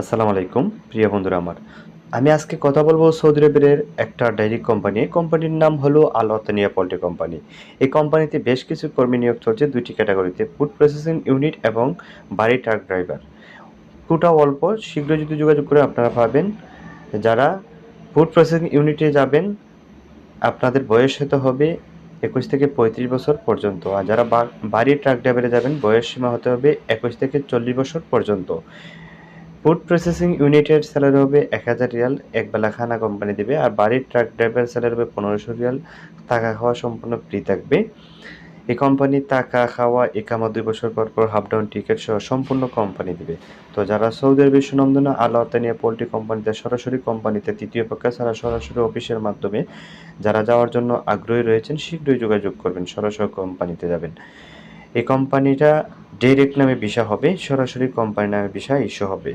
আসসালামু আলাইকুম প্রিয় বন্ধুরা আমার। আমি আজকে কথা বলবো সৌদি আরবের একটা ডায়েরি কোম্পানি। কোম্পানির নাম হলো আল ওয়াতানিয়া পোল্ট্রি কোম্পানি। এই কোম্পানিতে বেশ কিছু কর্মী নিয়োগ চলছে ২ টি ক্যাটাগরিতে, ফুড প্রসেসিং ইউনিট এবং বাড়ি ট্রাক ড্রাইভার। কোটা অল্প, শীঘ্রই যদি যোগাযোগ করে আপনারা পাবেন। যারা ফুড প্রসেসিং ইউনিটে যাবেন, আপনাদের বয়স হতে হবে ২১ থেকে ৩৫ বছর পর্যন্ত। আর যারা বাড়ি ট্রাক ড্রাইভারে যাবেন, বয়স সীমা হতে হবে ২১ থেকে ৪০ বছর পর্যন্ত। ফুড প্রসেসিং ইউনিটের স্যালারি হবে ১,০০০ রিয়াল, একবেলা খানা কোম্পানি দেবে। আর বাড়ির ট্রাক ড্রাইভার স্যালারি হবে ১৫০০ রিয়াল, থাকা খাওয়া সম্পূর্ণ ফ্রি থাকবে। এই কোম্পানি থাকা খাওয়া একামা ২ বছর পর পর হাফ ডাউন টিকিট সহ সম্পূর্ণ কোম্পানি দিবে। তো যারা সৌদি আরবের সুনামধন্য আল ওয়াতানিয়া পোল্ট্রি কোম্পানিতে সরাসরি কোম্পানিতে তৃতীয় পক্ষে ছাড়া সরাসরি অফিসের মাধ্যমে যারা যাওয়ার জন্য আগ্রহী রয়েছেন, শীঘ্রই যোগাযোগ করবেন, সরাসরি কোম্পানিতে যাবেন। এই কোম্পানিটা ডিরেক্ট নামে ভিসা হবে, সরাসরি কোম্পানি নামে ভিসা ইস্যু হবে।